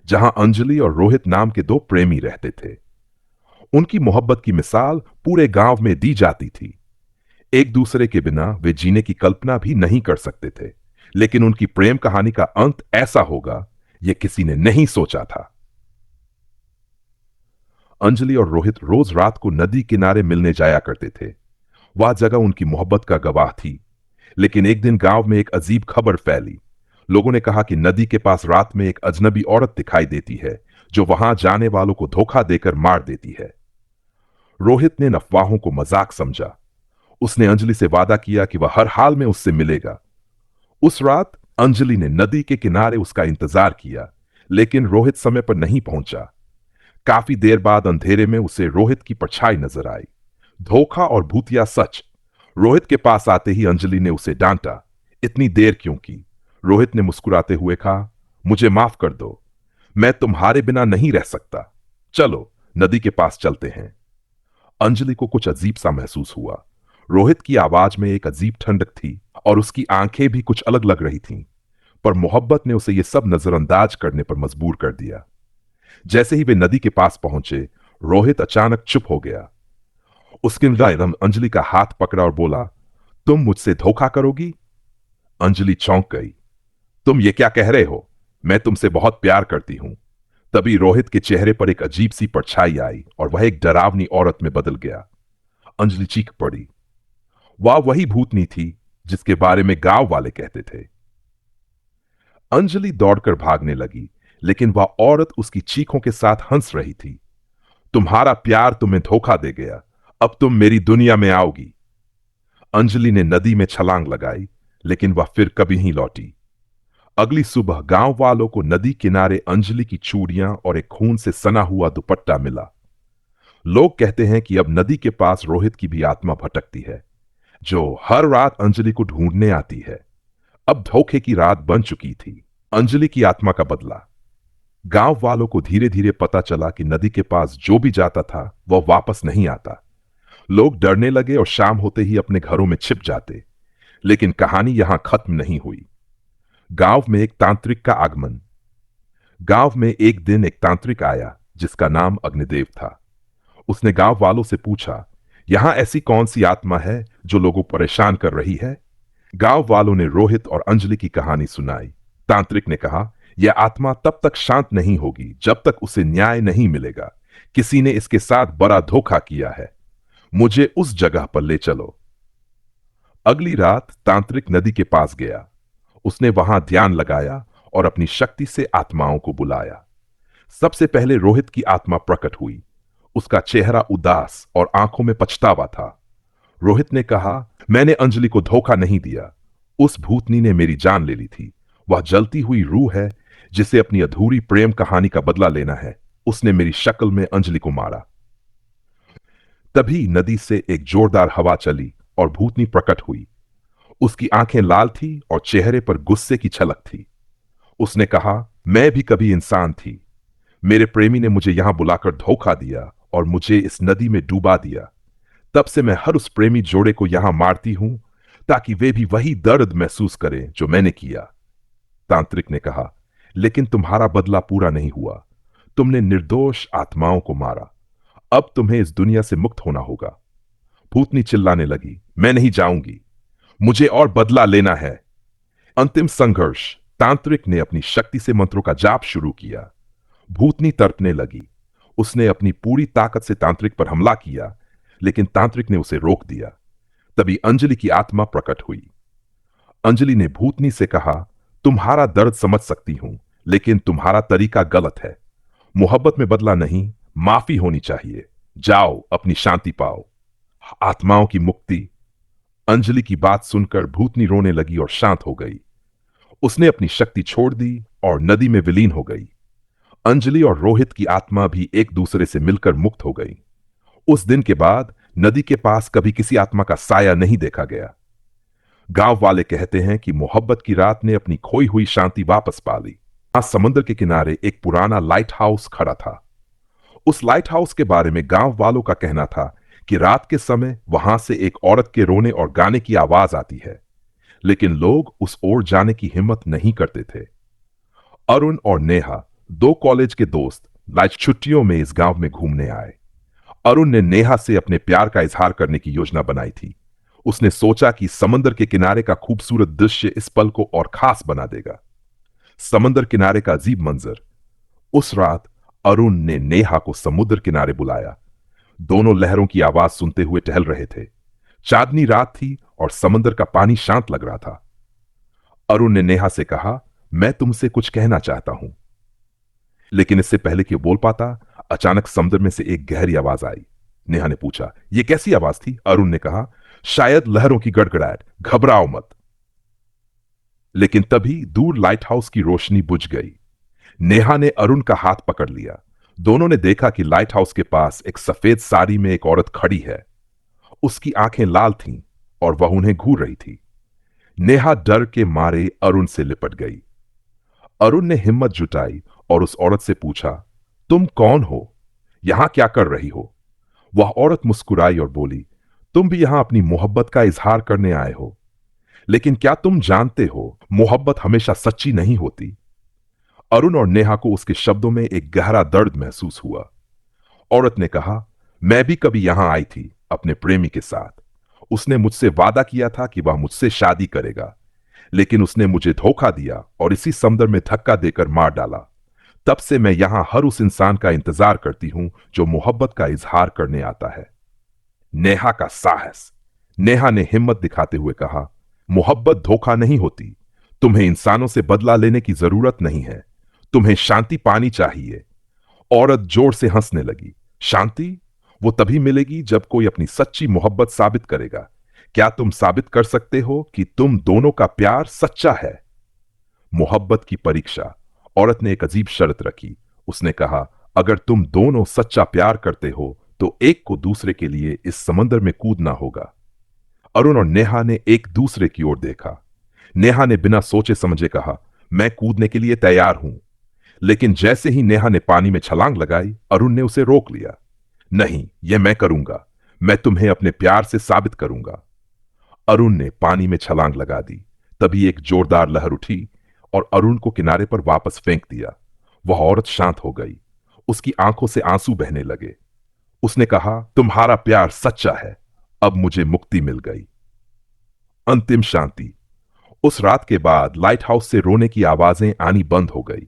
जहां अंजलि और रोहित नाम के दो प्रेमी रहते थे। उनकी मोहब्बत की मिसाल पूरे गांव में दी जाती थी। एक दूसरे के बिना वे जीने की कल्पना भी नहीं कर सकते थे, लेकिन उनकी प्रेम कहानी का अंत ऐसा होगा, यह किसी ने नहीं सोचा था। अंजलि और रोहित रोज रात को नदी किनारे मिलने जाया करते थे। वह जगह उनकी मोहब्बत का गवाह थी। लेकिन एक दिन गांव में एक अजीब खबर फैली। लोगों ने कहा कि नदी के पास रात में एक अजनबी औरत दिखाई देती है, जो वहां जाने वालों को धोखा देकर मार देती है। रोहित ने इन अफवाहों को मजाक समझा। उसने अंजलि से वादा किया कि वह हर हाल में उससे मिलेगा। उस रात अंजलि ने नदी के किनारे उसका इंतजार किया, लेकिन रोहित समय पर नहीं पहुंचा। काफी देर बाद अंधेरे में उसे रोहित की परछाई नजर आई। धोखा और भूतिया सच। रोहित के पास आते ही अंजलि ने उसे डांटा, इतनी देर क्यों की? रोहित ने मुस्कुराते हुए कहा, मुझे माफ कर दो, मैं तुम्हारे बिना नहीं रह सकता। चलो नदी के पास चलते हैं। अंजलि को कुछ अजीब सा महसूस हुआ। रोहित की आवाज में एक अजीब ठंडक थी और उसकी आंखें भी कुछ अलग लग रही थीं। पर मोहब्बत ने उसे यह सब नजरअंदाज करने पर मजबूर कर दिया। जैसे ही वे नदी के पास पहुंचे, रोहित अचानक चुप हो गया। उसके ने अंजलि का हाथ पकड़ा और बोला, तुम मुझसे धोखा करोगी? अंजलि चौंक गई। तुम ये क्या कह रहे हो? मैं तुमसे बहुत प्यार करती हूं। तभी रोहित के चेहरे पर एक अजीब सी परछाई आई और वह एक डरावनी औरत में बदल गया। अंजलि चीख पड़ी। वह वही भूतनी थी जिसके बारे में गांव वाले कहते थे। अंजलि दौड़कर भागने लगी, लेकिन वह औरत उसकी चीखों के साथ हंस रही थी। तुम्हारा प्यार तुम्हें धोखा दे गया, अब तुम मेरी दुनिया में आओगी। अंजलि ने नदी में छलांग लगाई, लेकिन वह फिर कभी नहीं लौटी। अगली सुबह गांव वालों को नदी किनारे अंजलि की चूड़ियां और एक खून से सना हुआ दुपट्टा मिला। लोग कहते हैं कि अब नदी के पास रोहित की भी आत्मा भटकती है, जो हर रात अंजलि को ढूंढने आती है। अब धोखे की रात बन चुकी थी। अंजलि की आत्मा का बदला। गांव वालों को धीरे धीरे पता चला कि नदी के पास जो भी जाता था वह वापस नहीं आता। लोग डरने लगे और शाम होते ही अपने घरों में छिप जाते। लेकिन कहानी यहां खत्म नहीं हुई। गांव में एक तांत्रिक का आगमन। गांव में एक दिन एक तांत्रिक आया जिसका नाम अग्निदेव था। उसने गांव वालों से पूछा, यहां ऐसी कौन सी आत्मा है जो लोगों को परेशान कर रही है? गांव वालों ने रोहित और अंजलि की कहानी सुनाई। तांत्रिक ने कहा, यह आत्मा तब तक शांत नहीं होगी जब तक उसे न्याय नहीं मिलेगा। किसी ने इसके साथ बड़ा धोखा किया है। मुझे उस जगह पर ले चलो। अगली रात तांत्रिक नदी के पास गया। उसने वहां ध्यान लगाया और अपनी शक्ति से आत्माओं को बुलाया। सबसे पहले रोहित की आत्मा प्रकट हुई। उसका चेहरा उदास और आंखों में पछतावा था। रोहित ने कहा, मैंने अंजलि को धोखा नहीं दिया। उस भूतनी ने मेरी जान ले ली थी। वह जलती हुई रूह है जिसे अपनी अधूरी प्रेम कहानी का बदला लेना है। उसने मेरी शक्ल में अंजलि को मारा। तभी नदी से एक जोरदार हवा चली और भूतनी प्रकट हुई। उसकी आंखें लाल थी और चेहरे पर गुस्से की झलक थी। उसने कहा, मैं भी कभी इंसान थी। मेरे प्रेमी ने मुझे यहां बुलाकर धोखा दिया और मुझे इस नदी में डूबा दिया। तब से मैं हर उस प्रेमी जोड़े को यहां मारती हूं ताकि वे भी वही दर्द महसूस करें जो मैंने किया। तांत्रिक ने कहा, लेकिन तुम्हारा बदला पूरा नहीं हुआ। तुमने निर्दोष आत्माओं को मारा। अब तुम्हें इस दुनिया से मुक्त होना होगा। भूतनी चिल्लाने लगी, मैं नहीं जाऊंगी, मुझे और बदला लेना है। अंतिम संघर्ष। तांत्रिक ने अपनी शक्ति से मंत्रों का जाप शुरू किया। भूतनी तड़पने लगी। उसने अपनी पूरी ताकत से तांत्रिक पर हमला किया, लेकिन तांत्रिक ने उसे रोक दिया। तभी अंजलि की आत्मा प्रकट हुई। अंजलि ने भूतनी से कहा, तुम्हारा दर्द समझ सकती हूं, लेकिन तुम्हारा तरीका गलत है। मोहब्बत में बदला नहीं, माफी होनी चाहिए। जाओ अपनी शांति पाओ। आत्माओं की मुक्ति। अंजलि की बात सुनकर भूतनी रोने लगी और शांत हो गई। उसने अपनी शक्ति छोड़ दी और नदी में विलीन हो गई। अंजलि और रोहित की आत्मा भी एक दूसरे से मिलकर मुक्त हो गई। उस दिन के बाद नदी के पास कभी किसी आत्मा का साया नहीं देखा गया। गांव वाले कहते हैं कि मोहब्बत की रात ने अपनी खोई हुई शांति वापस पा ली। वहां समुद्र के किनारे एक पुराना लाइट हाउस खड़ा था। उस लाइट हाउस के बारे में गांव वालों का कहना था कि रात के समय वहां से एक औरत के रोने और गाने की आवाज आती है, लेकिन लोग उस ओर जाने की हिम्मत नहीं करते थे। अरुण और नेहा दो कॉलेज के दोस्त लाइफ छुट्टियों में इस गांव में घूमने आए। अरुण ने नेहा से अपने प्यार का इजहार करने की योजना बनाई थी। उसने सोचा कि समंदर के किनारे का खूबसूरत दृश्य इस पल को और खास बना देगा। समंदर किनारे का अजीब मंजर। उस रात अरुण ने नेहा को समुद्र किनारे बुलाया। दोनों लहरों की आवाज सुनते हुए टहल रहे थे। चांदनी रात थी और समंदर का पानी शांत लग रहा था। अरुण ने नेहा से कहा, मैं तुमसे कुछ कहना चाहता हूं। लेकिन इससे पहले कि वो बोल पाता, अचानक समुद्र में से एक गहरी आवाज आई। नेहा ने पूछा, यह कैसी आवाज थी? अरुण ने कहा, शायद लहरों की गड़गड़ाहट, घबराओ मत। लेकिन तभी दूर लाइट हाउस की रोशनी बुझ गई। नेहा ने अरुण का हाथ पकड़ लिया। दोनों ने देखा कि लाइट हाउस के पास एक सफेद साड़ी में एक औरत खड़ी है। उसकी आंखें लाल थीं और वह उन्हें घूर रही थी। नेहा डर के मारे अरुण से लिपट गई। अरुण ने हिम्मत जुटाई और उस औरत से पूछा, तुम कौन हो? यहां क्या कर रही हो? वह औरत मुस्कुराई और बोली, तुम भी यहां अपनी मोहब्बत का इजहार करने आए हो। लेकिन क्या तुम जानते हो, मोहब्बत हमेशा सच्ची नहीं होती। अरुण और नेहा को उसके शब्दों में एक गहरा दर्द महसूस हुआ। औरत ने कहा, मैं भी कभी यहां आई थी अपने प्रेमी के साथ। उसने मुझसे वादा किया था कि वह मुझसे शादी करेगा, लेकिन उसने मुझे धोखा दिया और इसी समुद्र में धक्का देकर मार डाला। तब से मैं यहां हर उस इंसान का इंतजार करती हूं जो मोहब्बत का इजहार करने आता है। नेहा का साहस। नेहा ने हिम्मत दिखाते हुए कहा, मोहब्बत धोखा नहीं होती। तुम्हें इंसानों से बदला लेने की जरूरत नहीं है। तुम्हें शांति पानी चाहिए। औरत जोर से हंसने लगी। शांति? वो तभी मिलेगी जब कोई अपनी सच्ची मोहब्बत साबित करेगा। क्या तुम साबित कर सकते हो कि तुम दोनों का प्यार सच्चा है? मोहब्बत की परीक्षा। औरत ने एक अजीब शर्त रखी। उसने कहा, अगर तुम दोनों सच्चा प्यार करते हो तो एक को दूसरे के लिए इस समंदर में कूदना होगा। अरुण और नेहा ने एक दूसरे की ओर देखा। नेहा ने बिना सोचे समझे कहा, मैं कूदने के लिए तैयार हूं। लेकिन जैसे ही नेहा ने पानी में छलांग लगाई, अरुण ने उसे रोक लिया। नहीं, यह मैं करूंगा। मैं तुम्हें अपने प्यार से साबित करूंगा। अरुण ने पानी में छलांग लगा दी। तभी एक जोरदार लहर उठी और अरुण को किनारे पर वापस फेंक दिया। वह औरत शांत हो गई। उसकी आंखों से आंसू बहने लगे। उसने कहा, तुम्हारा प्यार सच्चा है। अब मुझे मुक्ति मिल गई। अंतिम शांति। उस रात के बाद लाइट हाउस से रोने की आवाजें आनी बंद हो गई।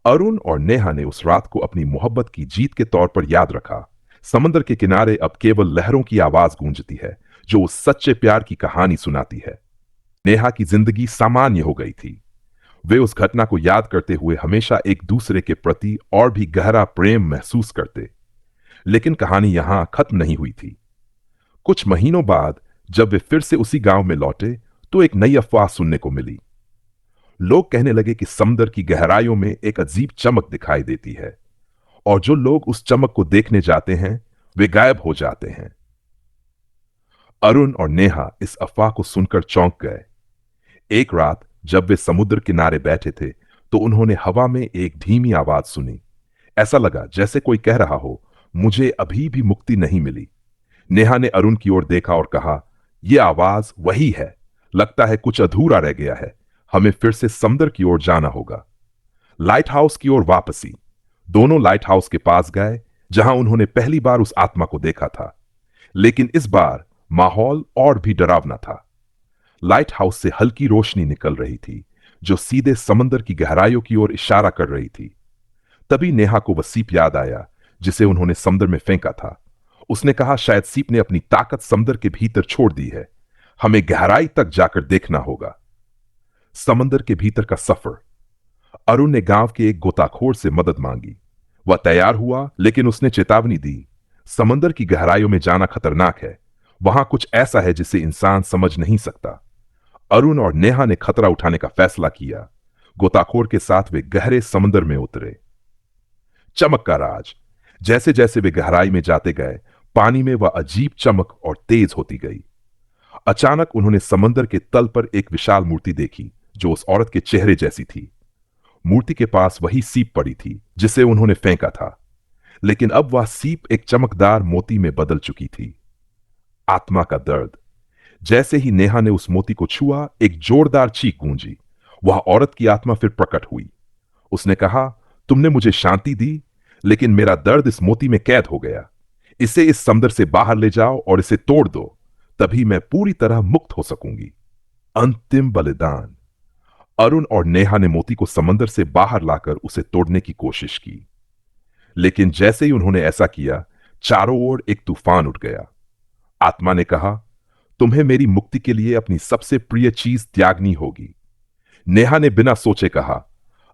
अरुण और नेहा ने उस रात को अपनी मोहब्बत की जीत के तौर पर याद रखा। समंदर के किनारे अब केवल लहरों की आवाज गूंजती है जो उस सच्चे प्यार की कहानी सुनाती है। नेहा की जिंदगी सामान्य हो गई थी। वे उस घटना को याद करते हुए हमेशा एक दूसरे के प्रति और भी गहरा प्रेम महसूस करते। लेकिन कहानी यहां खत्म नहीं हुई थी। कुछ महीनों बाद जब वे फिर से उसी गांव में लौटे तो एक नई अफवाह सुनने को मिली। लोग कहने लगे कि समुद्र की गहराइयों में एक अजीब चमक दिखाई देती है और जो लोग उस चमक को देखने जाते हैं वे गायब हो जाते हैं। अरुण और नेहा इस अफवाह को सुनकर चौंक गए। एक रात जब वे समुद्र किनारे बैठे थे तो उन्होंने हवा में एक धीमी आवाज सुनी। ऐसा लगा जैसे कोई कह रहा हो, मुझे अभी भी मुक्ति नहीं मिली। नेहा ने अरुण की ओर देखा और कहा, यह आवाज वही है। लगता है कुछ अधूरा रह गया है। हमें फिर से समुद्र की ओर जाना होगा। लाइट हाउस की ओर वापसी। दोनों लाइट हाउस के पास गए जहां उन्होंने पहली बार उस आत्मा को देखा था। लेकिन इस बार माहौल और भी डरावना था। लाइट हाउस से हल्की रोशनी निकल रही थी जो सीधे समंदर की गहराइयों की ओर इशारा कर रही थी। तभी नेहा को वह सीप याद आया जिसे उन्होंने समुद्र में फेंका था। उसने कहा, शायद सीप ने अपनी ताकत समुद्र के भीतर छोड़ दी है। हमें गहराई तक जाकर देखना होगा। समंदर के भीतर का सफर। अरुण ने गांव के एक गोताखोर से मदद मांगी। वह तैयार हुआ, लेकिन उसने चेतावनी दी, समंदर की गहराइयों में जाना खतरनाक है। वहां कुछ ऐसा है जिसे इंसान समझ नहीं सकता। अरुण और नेहा ने खतरा उठाने का फैसला किया। गोताखोर के साथ वे गहरे समंदर में उतरे। चमक का राज। जैसे जैसे वे गहराई में जाते गए, पानी में वह अजीब चमक और तेज होती गई। अचानक उन्होंने समंदर के तल पर एक विशाल मूर्ति देखी जो उस औरत के चेहरे जैसी थी। मूर्ति के पास वही सीप पड़ी थी जिसे उन्होंने फेंका था, लेकिन अब वह सीप एक चमकदार मोती में बदल चुकी थी। आत्मा का दर्द। जैसे ही नेहा ने उस मोती को छुआ, एक जोरदार चीख गूंजी। वह औरत की आत्मा फिर प्रकट हुई। उसने कहा, तुमने मुझे शांति दी, लेकिन मेरा दर्द इस मोती में कैद हो गया। इसे इस समुद्र से बाहर ले जाओ और इसे तोड़ दो, तभी मैं पूरी तरह मुक्त हो सकूंगी। अंतिम बलिदान। अरुण और नेहा ने मोती को समंदर से बाहर लाकर उसे तोड़ने की कोशिश की, लेकिन जैसे ही उन्होंने ऐसा किया, चारों ओर एक तूफान उठ गया। आत्मा ने कहा, तुम्हें मेरी मुक्ति के लिए अपनी सबसे प्रिय चीज त्यागनी होगी। नेहा ने बिना सोचे कहा,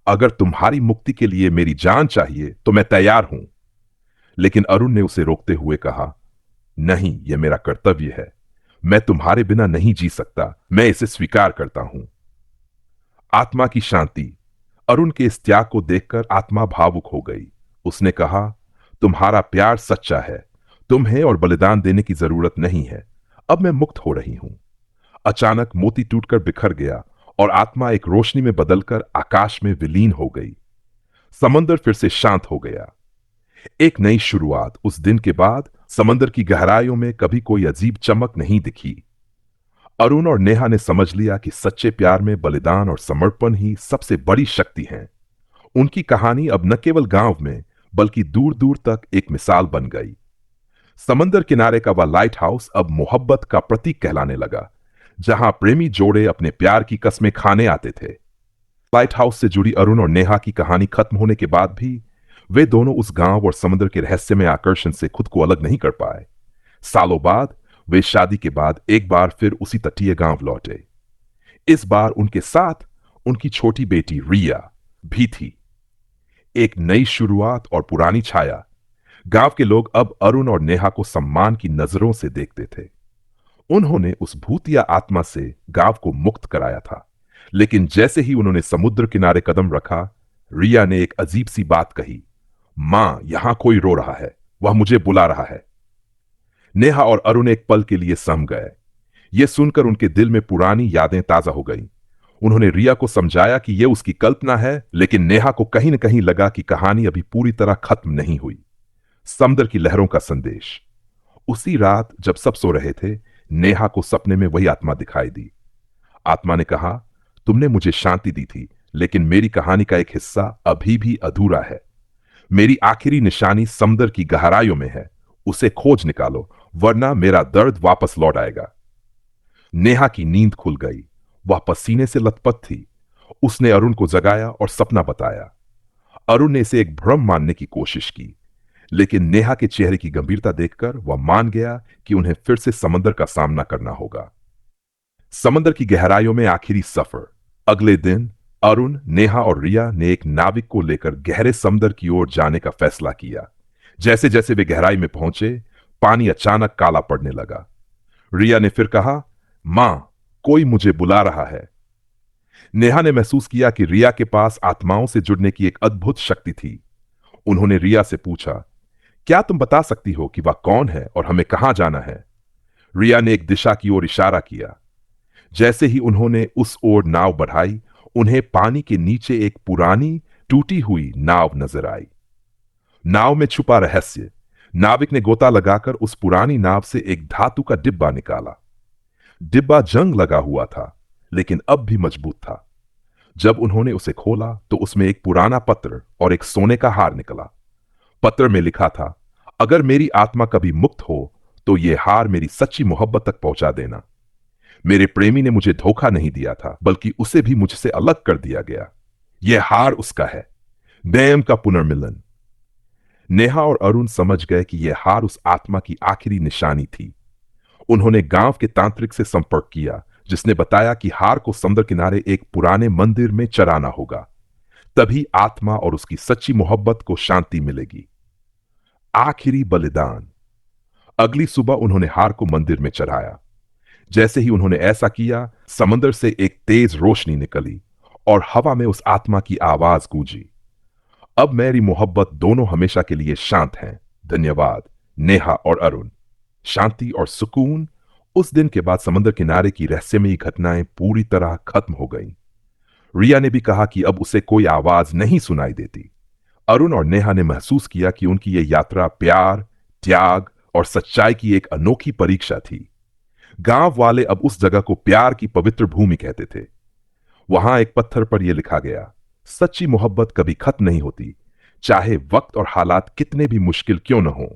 अगर तुम्हारी मुक्ति के लिए मेरी जान चाहिए तो मैं तैयार हूं। लेकिन अरुण ने उसे रोकते हुए कहा, नहीं, यह मेरा कर्तव्य है। मैं तुम्हारे बिना नहीं जी सकता, मैं इसे स्वीकार करता हूं। आत्मा की शांति। अरुण के इस त्याग को देखकर आत्मा भावुक हो गई। उसने कहा, तुम्हारा प्यार सच्चा है, तुम्हें और बलिदान देने की जरूरत नहीं है। अब मैं मुक्त हो रही हूं। अचानक मोती टूटकर बिखर गया और आत्मा एक रोशनी में बदलकर आकाश में विलीन हो गई। समंदर फिर से शांत हो गया। एक नई शुरुआत। उस दिन के बाद समंदर की गहराइयों में कभी कोई अजीब चमक नहीं दिखी। अरुण और नेहा ने समझ लिया कि सच्चे प्यार में बलिदान और समर्पण ही सबसे बड़ी शक्ति है। उनकी कहानी अब न केवल गांव में बल्कि दूर दूर तक एक मिसाल बन गई। समंदर किनारे का वह लाइट हाउस अब मोहब्बत का प्रतीक कहलाने लगा, जहां प्रेमी जोड़े अपने प्यार की कस्में खाने आते थे। लाइट हाउस से जुड़ी अरुण और नेहा की कहानी खत्म होने के बाद भी वे दोनों उस गांव और समुद्र के रहस्यमय आकर्षण से खुद को अलग नहीं कर पाए। सालों बाद वे शादी के बाद एक बार फिर उसी तटीय गांव लौटे। इस बार उनके साथ उनकी छोटी बेटी रिया भी थी। एक नई शुरुआत और पुरानी छाया। गांव के लोग अब अरुण और नेहा को सम्मान की नजरों से देखते थे। उन्होंने उस भूतिया आत्मा से गांव को मुक्त कराया था, लेकिन जैसे ही उन्होंने समुद्र किनारे कदम रखा, रिया ने एक अजीब सी बात कही, मां, यहां कोई रो रहा है, वह मुझे बुला रहा है। नेहा और अरुण एक पल के लिए सम गए। यह सुनकर उनके दिल में पुरानी यादें ताजा हो गईं। उन्होंने रिया को समझाया कि यह उसकी कल्पना है, लेकिन नेहा को कहीं न कहीं लगा कि कहानी अभी पूरी तरह खत्म नहीं हुई। समुद्र की लहरों का संदेश। उसी रात जब सब सो रहे थे, नेहा को सपने में वही आत्मा दिखाई दी। आत्मा ने कहा, तुमने मुझे शांति दी थी, लेकिन मेरी कहानी का एक हिस्सा अभी भी अधूरा है। मेरी आखिरी निशानी समुद्र की गहराइयों में है, उसे खोज निकालो, वरना मेरा दर्द वापस लौट आएगा। नेहा की नींद खुल गई। वह पसीने से लथपथ थी। उसने अरुण को जगाया और सपना बताया। अरुण ने इसे एक भ्रम मानने की कोशिश की, लेकिन नेहा के चेहरे की गंभीरता देखकर वह मान गया कि उन्हें फिर से समंदर का सामना करना होगा। समंदर की गहराइयों में आखिरी सफर। अगले दिन अरुण, नेहा और रिया ने एक नाविक को लेकर गहरे समंदर की ओर जाने का फैसला किया। जैसे जैसे वे गहराई में पहुंचे, पानी अचानक काला पड़ने लगा। रिया ने फिर कहा, मां, कोई मुझे बुला रहा है। नेहा ने महसूस किया कि रिया के पास आत्माओं से जुड़ने की एक अद्भुत शक्ति थी। उन्होंने रिया से पूछा, क्या तुम बता सकती हो कि वह कौन है और हमें कहां जाना है? रिया ने एक दिशा की ओर इशारा किया। जैसे ही उन्होंने उस ओर नाव बढ़ाई, उन्हें पानी के नीचे एक पुरानी टूटी हुई नाव नजर आई। नाव में छुपा रहस्य। नाविक ने गोता लगाकर उस पुरानी नाव से एक धातु का डिब्बा निकाला। डिब्बा जंग लगा हुआ था, लेकिन अब भी मजबूत था। जब उन्होंने उसे खोला तो उसमें एक पुराना पत्र और एक सोने का हार निकला। पत्र में लिखा था, अगर मेरी आत्मा कभी मुक्त हो तो यह हार मेरी सच्ची मोहब्बत तक पहुंचा देना। मेरे प्रेमी ने मुझे धोखा नहीं दिया था, बल्कि उसे भी मुझसे अलग कर दिया गया। यह हार उसका है, प्रेम का पुनर्मिलन। नेहा और अरुण समझ गए कि यह हार उस आत्मा की आखिरी निशानी थी। उन्होंने गांव के तांत्रिक से संपर्क किया, जिसने बताया कि हार को समुद्र किनारे एक पुराने मंदिर में चराना होगा। तभी आत्मा और उसकी सच्ची मोहब्बत को शांति मिलेगी। आखिरी बलिदान। अगली सुबह उन्होंने हार को मंदिर में चढ़ाया। जैसे ही उन्होंने ऐसा किया, समंदर से एक तेज रोशनी निकली और हवा में उस आत्मा की आवाज गूंजी, अब मेरी मोहब्बत दोनों हमेशा के लिए शांत हैं। धन्यवाद नेहा और अरुण। शांति और सुकून। उस दिन के बाद समंदर किनारे की रहस्यमयी घटनाएं पूरी तरह खत्म हो गईं। रिया ने भी कहा कि अब उसे कोई आवाज नहीं सुनाई देती। अरुण और नेहा ने महसूस किया कि उनकी यह यात्रा प्यार, त्याग और सच्चाई की एक अनोखी परीक्षा थी। गांव वाले अब उस जगह को प्यार की पवित्र भूमि कहते थे। वहां एक पत्थर पर यह लिखा गया, सच्ची मोहब्बत कभी खत्म नहीं होती, चाहे वक्त और हालात कितने भी मुश्किल क्यों न हो।